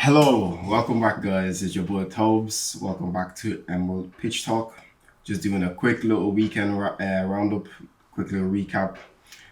Hello, welcome back, guys. It's your boy Tobes. Welcome back to Emerald Pitch Talk. Just doing a quick little weekend roundup, quick little recap.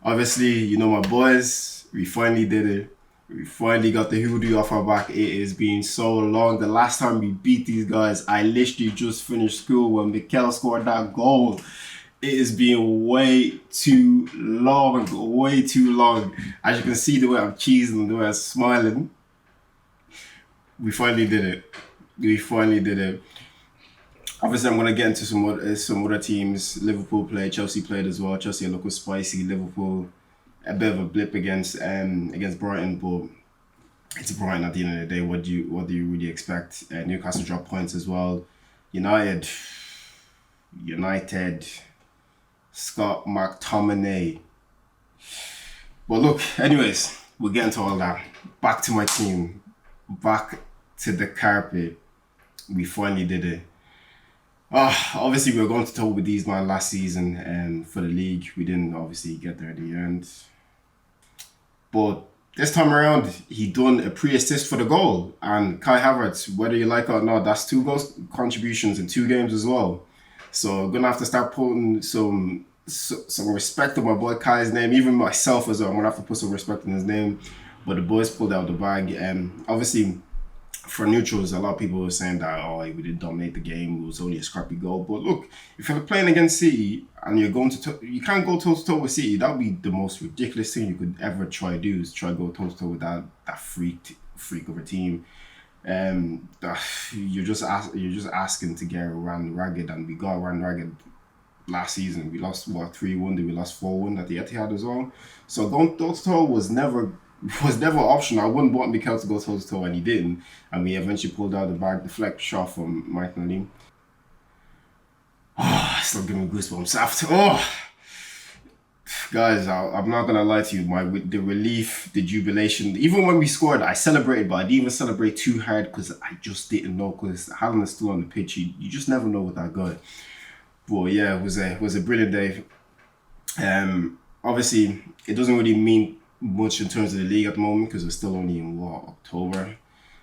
Obviously, you know my boys. We finally did it. We finally got the hoodie off our back. It has been so long. The last time we beat these guys, I literally just finished school when Mikel scored that goal. It has been way too long, way too long. As you can see, the way I'm cheesing, the way I'm smiling. We finally did it. We finally did it. Obviously, I'm gonna get into some other teams. Liverpool played, Chelsea played as well. Chelsea looked spicy. Liverpool, a bit of a blip against Brighton, but it's Brighton at the end of the day. What do you really expect? Newcastle dropped points as well. United, Scott McTominay. But look, anyways, we'll get into all that. Back to my team. Back to the carpet. We finally did it. Obviously we were going to talk with these man last season and for the league. We didn't obviously get there at the end. But this time around, he done a pre-assist for the goal. And Kai Havertz, whether you like it or not, that's 2 goals contributions in 2 games as well. So I'm gonna have to start putting some respect on my boy Kai's name. Even myself as well, I'm gonna have to put some respect on his name. But the boys pulled out the bag. Obviously, for neutrals, a lot of people were saying that, we didn't dominate the game. It was only a scrappy goal. But look, if you're playing against City and you're going to, you can't go toe to toe with City. That would be the most ridiculous thing you could ever try to do, is try to go toe to toe with that freak of a team. You're just asking to get ran ragged, and we got ran ragged last season. We lost 3-1. Then we lost 4-1 at the Etihad as well. So going toe to toe was never an option. I wouldn't want Mikel to go toe to toe, and he didn't. And we eventually pulled out the bag, deflect shot from Martinelli. Still giving me goosebumps after. Guys, I'm not gonna lie to you. The relief, the jubilation. Even when we scored, I celebrated, but I didn't even celebrate too hard because I just didn't know. Because Haaland is still on the pitch. You just never know with that guy. But yeah, it was a brilliant day. Obviously, it doesn't really mean much in terms of the league at the moment because we're still only in October.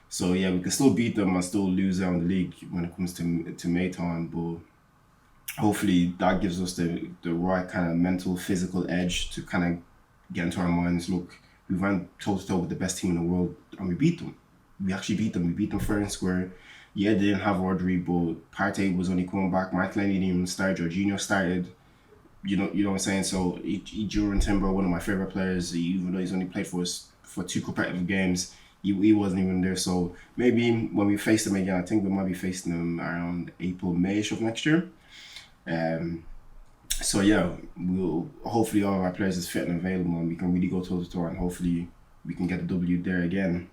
So yeah, we can still beat them and still lose out on the league when it comes to May time. But hopefully that gives us the right kind of mental, physical edge to kind of get into our minds. Look, we ran toe to toe with the best team in the world and we beat them. We actually beat them. We beat them fair and square. Yeah, they didn't have Rodri, but Partey was only coming back. Martinelli didn't even start. Jorginho started. You know what I'm saying? So Duran Timber, one of my favorite players, even though he's only played for 2 competitive games, he wasn't even there. So maybe when we face them again, I think we might be facing them around April, Mayish of next year. So yeah, we'll hopefully all of our players is fit and available, and we can really go toe to toe, and hopefully we can get the W there again.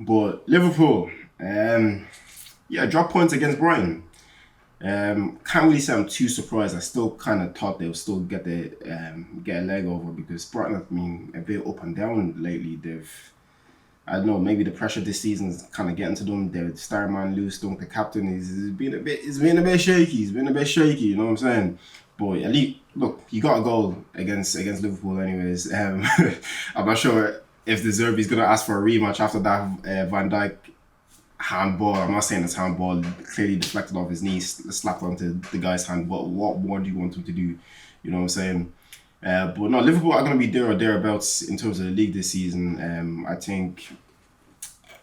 But Liverpool, drop points against Brighton. Can't really say I'm too surprised. I still kind of thought they'll still get a leg over, because Brighton have been a bit up and down lately. I don't know, maybe the pressure this season is kind of getting to them. The star man Lewis Dunk, the captain, is being a bit shaky. He's been a bit shaky, you know what I'm saying? But at least, look, he got a goal against Liverpool anyways. I'm not sure if the Zerbi's gonna ask for a rematch after that Van Dijk handball. I'm not saying it's handball, clearly deflected off his knee, slapped onto the guy's hand. But what more do you want him to do? You know what I'm saying? But no, Liverpool are going to be there or thereabouts in terms of the league this season. I think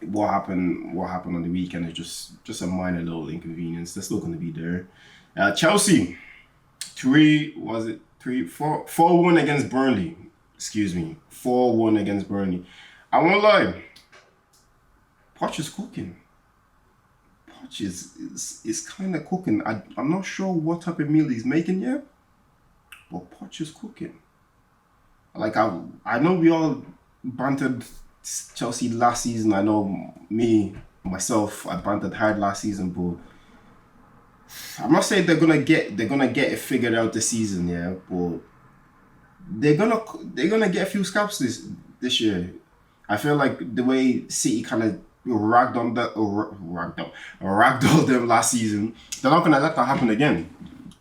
what happened on the weekend is just a minor little inconvenience. They're still going to be there. Chelsea, 4-1 against Burnley. 4-1 against Burnley. I won't lie, Poch is cooking. Poch is kind of cooking. I'm not sure what type of meal he's making yet, but Poch is cooking. Like, I know we all bantered Chelsea last season. I know myself, I bantered hard last season, but I'm not saying they're gonna get it figured out this season, yeah. But they're gonna get a few scalps this year. I feel like the way City kind of ragdolled them last season, they're not gonna let that happen again.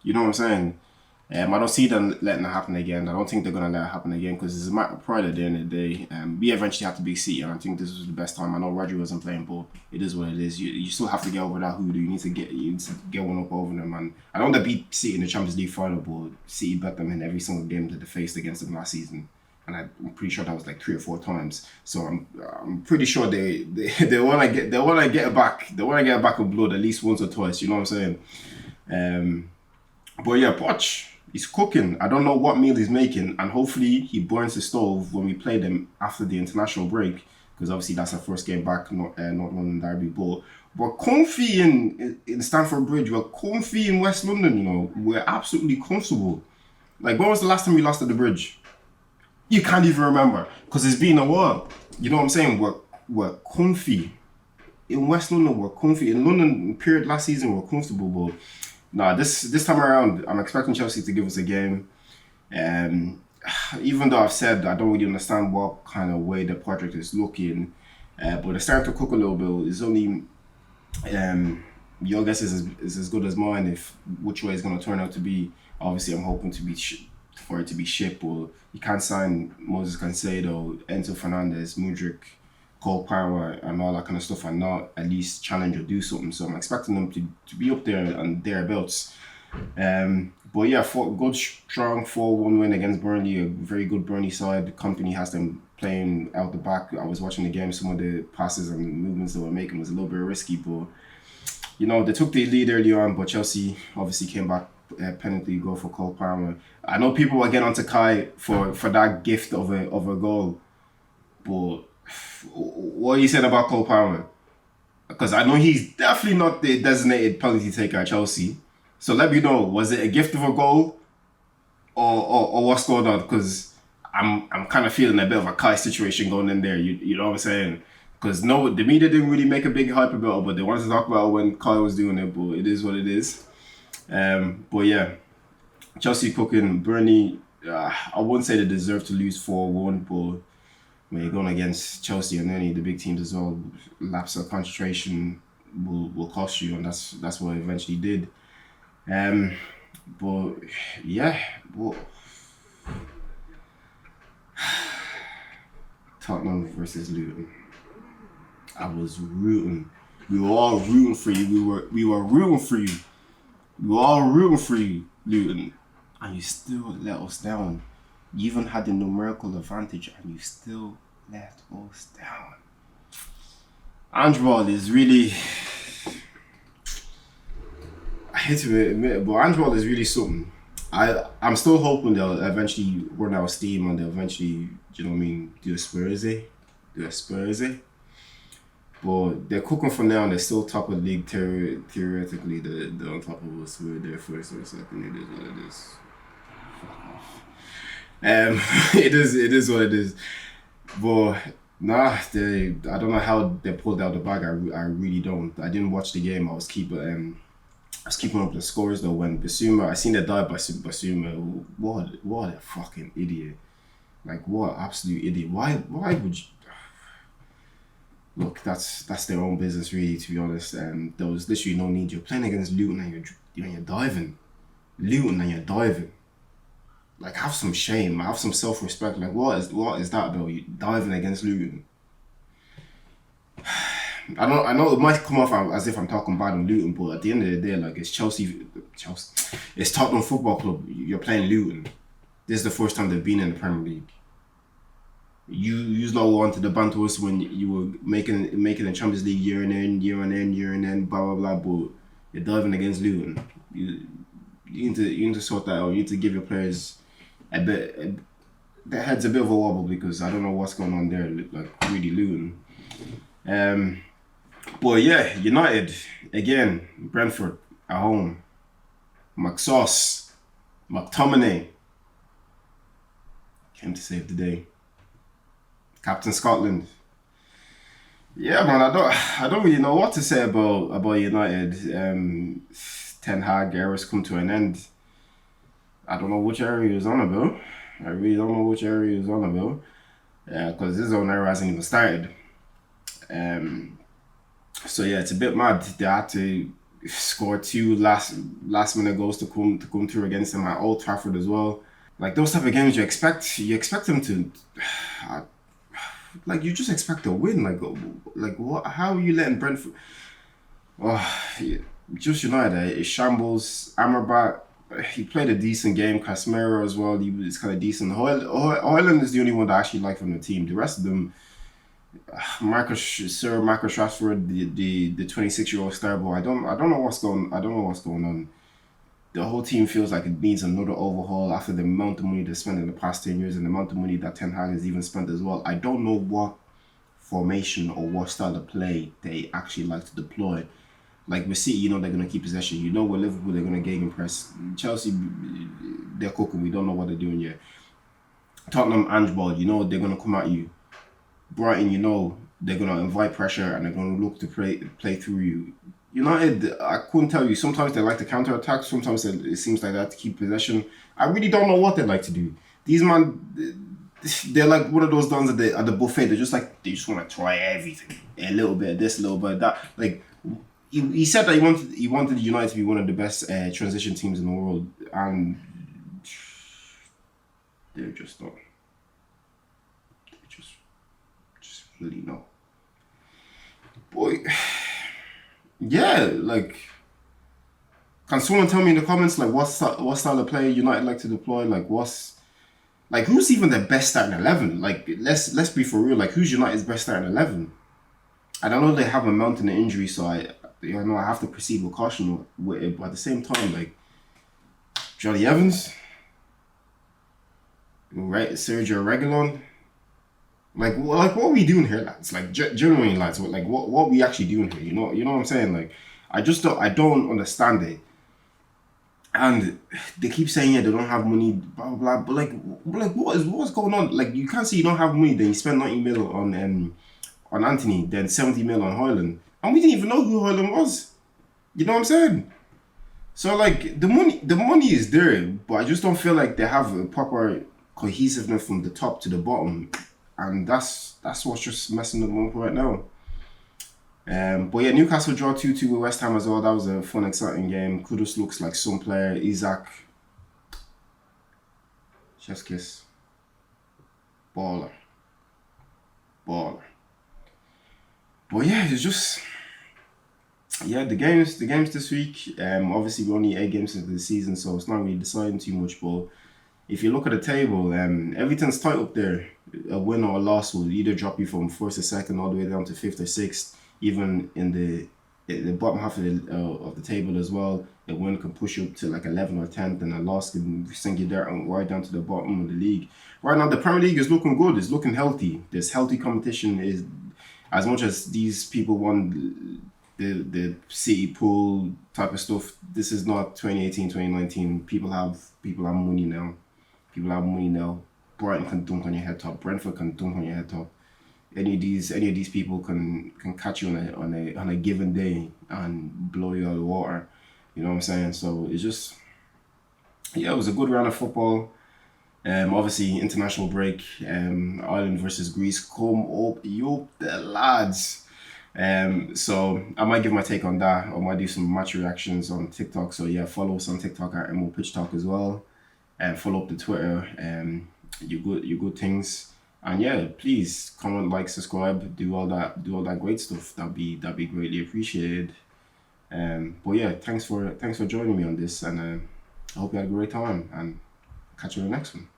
You know what I'm saying? I don't see them letting it happen again. I don't think they're going to let it happen again because it's a matter of pride at the end of the day. We eventually have to beat City, and I think this was the best time. I know Rodri wasn't playing, but it is what it is. You still have to get over that hoodoo. You need to get one up over them. And I know they beat City in the Champions League final, but City bet them in every single game that they faced against them last season. And I'm pretty sure that was like 3 or 4 times. So I'm pretty sure they want to get it back. They want to get it back with blood at least once or twice. You know what I'm saying? But yeah, Poch, he's cooking. I don't know what meal he's making, and hopefully he burns the stove when we play them after the international break, because obviously that's our first game back, not London Derby. But we're comfy in Stamford Bridge. We're comfy in West London. You know, we're absolutely comfortable. Like, when was the last time we lost at the Bridge? You can't even remember, because it's been a while. You know what I'm saying? We're comfy in West London. We're comfy in London. Period. Last season we're comfortable, but. Nah, this time around, I'm expecting Chelsea to give us a game. Even though I've said I don't really understand what kind of way the project is looking, but they're starting to cook a little bit. It's only your guess is as good as mine if which way it's going to turn out to be. Obviously, I'm hoping for it to be shit, but you can't sign Moses Caicedo, Enzo Fernandez, Mudryk, Cole Palmer and all that kind of stuff and not at least challenge or do something. So I'm expecting them to be up there and thereabouts. But yeah, good, strong 4-1 win against Burnley, a very good Burnley side. The company has them playing out the back. I was watching the game, some of the passes and movements they were making was a little bit risky, but you know, they took the lead early on, but Chelsea obviously came back, penalty goal for Cole Palmer. I know people were getting onto Kai for that gift of a goal, but what are you saying about Cole Palmer? Because I know he's definitely not the designated penalty taker at Chelsea. So let me know, was it a gift of a goal or what's going on? Because I'm kind of feeling a bit of a Kai situation going in there. You know what I'm saying? Because the media didn't really make a big hype about it, but they wanted to talk about it when Kai was doing it. But it is what it is. But yeah, Chelsea cooking. Burnley, I wouldn't say they deserve to lose 4-1, but when you're going against Chelsea and any of the big teams as well, lapse of concentration will cost you, and that's what it eventually did. But yeah, Tottenham versus Luton. I was rooting. We were all rooting for you. We were rooting for you. We were all rooting for you, Luton, and you still let us down. You even had the numerical advantage and you still let us down. Andrewall is really... I hate to admit it, but Andrewall is really something. I'm still hoping they'll eventually run out of steam and they'll eventually, you know what I mean, do a Spursy. But they're cooking for now and they're still top of the league theoretically. They're on top of us. We're there first or second. It is what it is. It is what it is. But nah, I don't know how they pulled out the bag. I really don't. I didn't watch the game. I was keeping up the scores though. When Basuma, I seen they died by Basuma. What a fucking idiot! Like, what absolute idiot! Why would you? Look, that's their own business, really. To be honest, there was literally no need. You're playing against Luton and you're diving. Luton and you're diving. Like, have some shame, have some self-respect. Like, what is that about? You diving against Luton? I know it might come off as if I'm talking bad on Luton, but at the end of the day, like, it's Chelsea, it's Tottenham Football Club. You're playing Luton. This is the first time they've been in the Premier League. You lot wanted to banter us when you were making the Champions League year in, blah blah blah. But you're diving against Luton. You need to sort that out. You need to give your players their head's a bit of a wobble, because I don't know what's going on there. Like, really Luton. But yeah, United again. Brentford at home. McTominay came to save the day. Captain Scotland. Yeah, man, I don't really know what to say about United. Ten Hag era's come to an end. I don't know which era he was on about. I really don't know which era he was on about. Because his own era hasn't even started. So yeah, it's a bit mad. They had to scored two last minute goals to come through against them at Old Trafford as well. Like those type of games, you expect them to, like you just expect a win. Like what? How are you letting Brentford? Oh, yeah. Just United, it shambles. Amrabat, he played a decent game. Casemiro as well, he was kind of decent. Højlund is the only one that I actually like from the team. The rest of them, Sir Marcus Rashford, the 26-year-old star boy. I don't know what's going. I don't know what's going on. The whole team feels like it needs another overhaul after the amount of money they spent in the past 10 years and the amount of money that Ten Hag has even spent as well. I don't know what formation or what style of play they actually like to deploy. Like with City, you know they're going to keep possession. You know with Liverpool, they're going to gegenpress. Chelsea, they're cooking. We don't know what they're doing yet. Tottenham, Angeball, you know they're going to come at you. Brighton, you know they're going to invite pressure and they're going to look to play through you. United, I couldn't tell you. Sometimes they like to counter-attack. Sometimes it seems like they have to keep possession. I really don't know what they like to do. These they're like one of those dons at the buffet. They just want to try everything. A little bit of this, a little bit of that. Like he said that he wanted United to be one of the best transition teams in the world, and they're just not. They just really not. Boy. Yeah, like, can someone tell me in the comments like what style of play United like to deploy? Like, who's even their best starting 11? Like, let's be for real. Like, who's United's best starting 11? And I know they have a mountain of injury, so I have to proceed with caution with it. But at the same time, like, Johnny Evans, right? Sergio Reguilon. Like what are we doing here, lads? Like, genuinely, lads, what are we actually doing here? You know what I'm saying? Like, I don't understand it. And they keep saying, yeah, they don't have money, blah, blah, blah. But like, what's going on? Like, you can't say you don't have money, then you spend 90 mil on Anthony, then 70 mil on Højlund. And we didn't even know who Højlund was. You know what I'm saying? So, like, the money is there, but I just don't feel like they have a proper cohesiveness from the top to the bottom. And that's what's just messing them up right now. But yeah, Newcastle draw 2-2 with West Ham as well. That was a fun, exciting game. Kudus looks like some player. Isaac. Chef's kiss. Baller. But yeah, it's just... Yeah, the games this week. Obviously, we're only 8 games into the season, so it's not really deciding too much. But if you look at the table, everything's tight up there. A win or a loss will either drop you from 1st to 2nd all the way down to 5th or 6th. Even in the bottom half of the table as well, a win can push you up to like 11th or 10th, and a loss can sink you there and right down to the bottom of the league. Right now, the Premier League is looking good. It's looking healthy. There's healthy competition. Is as much as these people want the City pool type of stuff. This is not 2018, 2019. People have money now. People have money now. Brighton can dunk on your head top. Brentford can dunk on your head top. Any of these people can catch you on a given day and blow you out of the water. You know what I'm saying? So it's just, yeah, it was a good round of football. Obviously international break. Ireland versus Greece. Come up, the lads. So I might give my take on that. I might do some match reactions on TikTok. So yeah, follow us on TikTok at MO Pitch Talk as well, and follow up the Twitter. Your good things. And yeah, please comment, like, subscribe, do all that great stuff. That'd be greatly appreciated. But yeah, thanks for joining me on this, and I hope you had a great time, and catch you in the next one.